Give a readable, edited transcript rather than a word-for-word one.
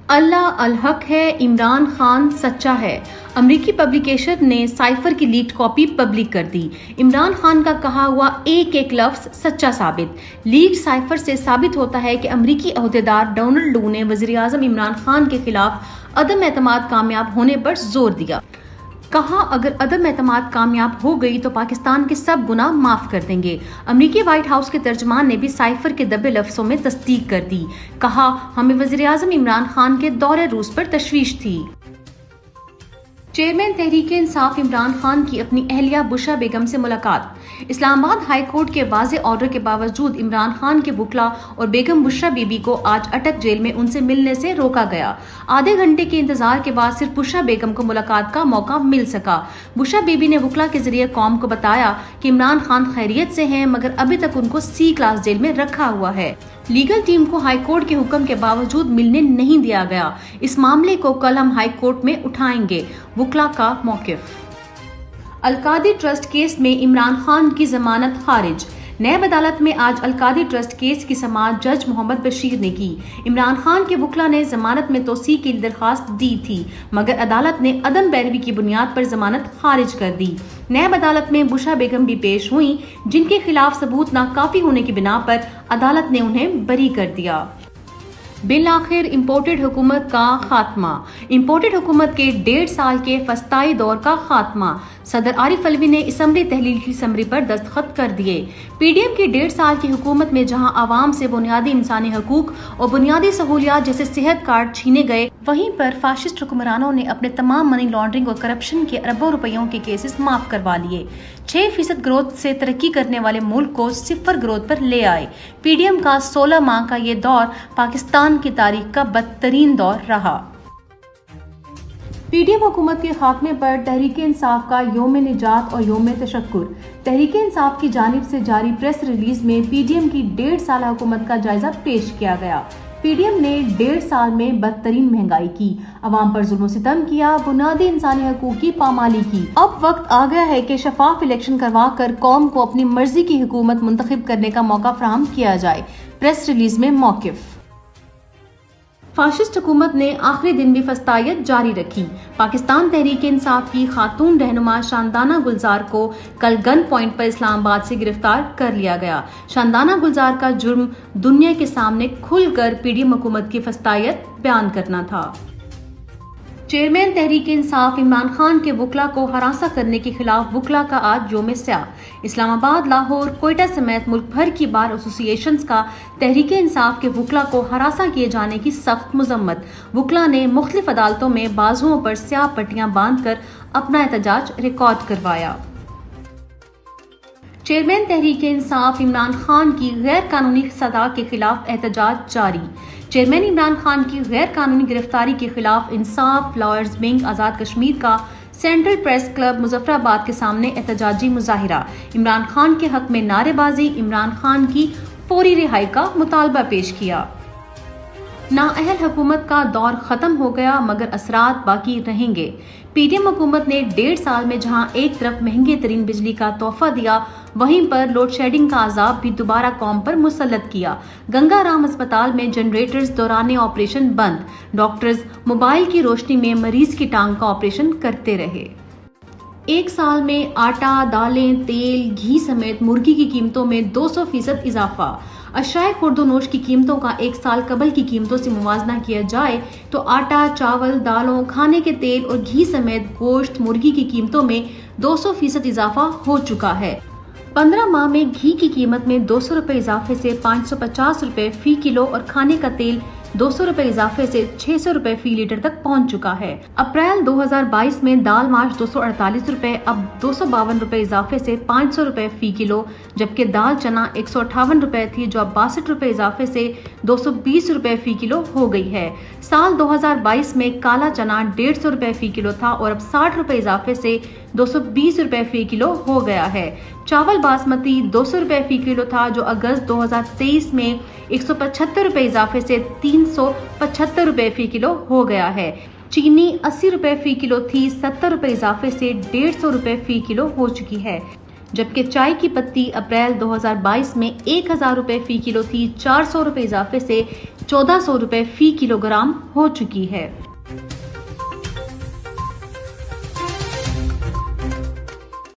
अल्लाह अल हक है, इमरान खान सच्चा है। अमरीकी पब्लिकेशन ने साइफर की लीक्ड कॉपी पब्लिक कर दी। इमरान खान का कहा हुआ एक एक लफ्ज सच्चा साबित। लीक्ड साइफर से साबित होता है कि अमरीकी अहदेदार डोनाल्ड लू ने वज़ीर आज़म इमरान खान के खिलाफ अदम एतमाद कामयाब होने पर जोर दिया। कहा, अगर अदम एतमाद कामयाब हो गई तो पाकिस्तान के सब गुनाह माफ कर देंगे। अमरीकी व्हाइट हाउस के तर्जमान ने भी साइफर के दबे लफ्जों में तस्दीक कर दी। कहा, हमें वज़ीर आज़म इमरान खान के दौरे रूस पर तशवीश थी। चेयरमैन तहरीक इंसाफ इमरान खान की अपनी अहलिया बुशरा बेगम से मुलाकात। इस्लामाबाद हाई कोर्ट के वाज़े ऑर्डर के बावजूद इमरान खान के वुकला और बेगम बुशरा बीबी को आज अटक जेल में उनसे मिलने से रोका गया। आधे घंटे के इंतजार के बाद सिर्फ बुशरा बेगम को मुलाकात का मौका मिल सका। बुशरा बीबी ने वुकला के जरिए कौम को बताया कि इमरान खान खैरियत से हैं, मगर अभी तक उनको सी क्लास जेल में रखा हुआ है। लीगल टीम को हाई कोर्ट के हुक्म के बावजूद मिलने नहीं दिया गया। इस मामले को कल हम हाई कोर्ट में उठाएंगे, वुकला का मौकिफ। अलकादी ट्रस्ट केस में इमरान खान की जमानत खारिज। नैब अदालत में आज अलकादी ट्रस्ट केस की समाअत जज मोहम्मद बशीर ने की। इमरान खान के वुकला ने जमानत में तोसी की दरखास्त दी थी, मगर अदालत ने अदम पैरवी की बुनियाद पर जमानत खारिज कर दी। नैब अदालत में बुशरा बेगम भी पेश हुई, जिनके खिलाफ सबूत नाकाफी होने की बिना पर अदालत ने उन्हें बरी कर दिया। बिल आखिर इम्पोर्टेड हुकूमत का खात्मा। इम्पोर्टेड हुकूमत के 1.5 साल के फस्ताई दौर का खात्मा। सदर आरिफ अलवी ने असम्बली तहलील की समरी पर दस्तखत कर दिए। पीडीएम की 1.5 साल की हुकूमत में जहां आवाम से बुनियादी इंसानी हकूक और बुनियादी सहूलियात जैसे सेहत कार्ड छीने गए, वहीं पर फाशिस्ट हुक्मरानों ने अपने तमाम मनी लॉन्ड्रिंग और करप्शन के अरबों रुपयों के केसेस माफ करवा लिए। 6% ग्रोथ से तरक्की करने वाले मुल्क को 0 ग्रोथ पर ले आए। पीडीएम का 16 माह का ये दौर पाकिस्तान की तारीख का बदतरीन दौर रहा। पीडीएम हुकूमत के खात्मे पर तहरीक इंसाफ का योम निजात और योम तशक्कुर। तहरीक इंसाफ की जानिब से जारी प्रेस रिलीज में पीडीएम की 1.5 साल हुकूमत का जायजा पेश किया गया। पीडीएम ने 1.5 साल में बदतरीन महंगाई की, अवाम पर जुल्म सितम किया, बुनियादी इंसानी हकूक की पामाली की। अब वक्त आ गया है कि शफाफ इलेक्शन करवा कर कौम को अपनी मर्जी की हुकूमत मुंतखब करने का मौका फराहम किया जाए। प्रेस रिलीज में मौकिफ। फाशिस्ट हुकूमत ने आखिरी दिन भी फस्तायत जारी रखी। पाकिस्तान तहरीक इंसाफ की खातून रहनुमा शानदाना गुलजार को कल गन पॉइंट पर इस्लामाबाद से गिरफ्तार कर लिया गया। शानदाना गुलजार का जुर्म दुनिया के सामने खुलकर पीडीएम हुकूमत की फस्तायत बयान करना था। चेयरमैन तहरीक इंसाफ इमरान खान के वुकला को हरासा करने के खिलाफ वुकला का आज योम स्याह। इस्लामाबाद, लाहौर, कोयटा समेत मुल्क भर की बार एसोसिएशंस का तहरीक इंसाफ के वुकला को हरासा किए जाने की सख्त मुजम्मत। वुकला ने मुख्तलिफ अदालतों में बाजुओं पर स्याह पट्टियां बांधकर अपना एहतजाज रिकॉर्ड करवाया। चेयरमैन तहरीक इंसाफ इमरान खान की गैर कानूनी सजा के खिलाफ एहतजाज जारी। चेयरमैन इमरान खान की गैर कानूनी गिरफ्तारी के खिलाफ इंसाफ लॉयर्स विंग आजाद कश्मीर का सेंट्रल प्रेस क्लब मुजफ्फराबाद के सामने एहतजाजी मुजाहिरा। इमरान खान के हक में नारेबाजी, इमरान खान की फौरी रिहाई का मुतालबा पेश किया। नाअहल हुकूमत का दौर खत्म हो गया, मगर असरात बाकी रहेंगे। पीडीएम हुकूमत ने 1.5 साल में जहां एक तरफ महंगे तरीन बिजली का तोहफा दिया, वहीं पर लोड शेडिंग का अजाब भी दोबारा कौम पर मुसल्लत किया। गंगाराम अस्पताल में जनरेटर्स दौरान ऑपरेशन बंद। डॉक्टर्स मोबाइल की रोशनी में मरीज की टांग का ऑपरेशन करते रहे। एक साल में आटा, दालें, तेल, घी समेत मुर्गी की कीमतों में 200% इजाफा। अशाए खुर्दोनोश की कीमतों का एक साल कबल की कीमतों से मुवाजना किया जाए तो आटा, चावल, दालों, खाने के तेल और घी समेत गोश्त, मुर्गी की कीमतों में 200% इजाफा हो चुका है। 15 माह में घी की कीमत में 200 रुपए इजाफे से 550 रुपए फी किलो और खाने का तेल 200 रुपए इजाफे से 600 रुपए फी लीटर तक पहुंच चुका है। अप्रैल 2022 में दाल माश 248 रुपए, अब 252 रुपए इजाफे से 500 रुपए फी किलो, जबकि दाल चना 158 रुपए थी, जो अब 62 रुपए इजाफे से 220 रुपए फी किलो हो गई है। साल 2022 में काला चना 150 रुपए फी किलो था और अब 60 रुपए इजाफे से 220 रुपए फी किलो हो गया है। चावल बासमती 200 रुपए फी किलो था, जो अगस्त 2023 में 175 रुपए इजाफे से 375 रुपए फी किलो हो गया है। चीनी 80 रुपए फी किलो थी, 70 रुपए इजाफे से 150 रुपए फी किलो हो चुकी है। जबकि चाय की पत्ती अप्रैल 2022 में 1000 रुपए फी किलो थी, 400 रुपए इजाफे से 1400 रुपए फी किलोग्राम हो चुकी है।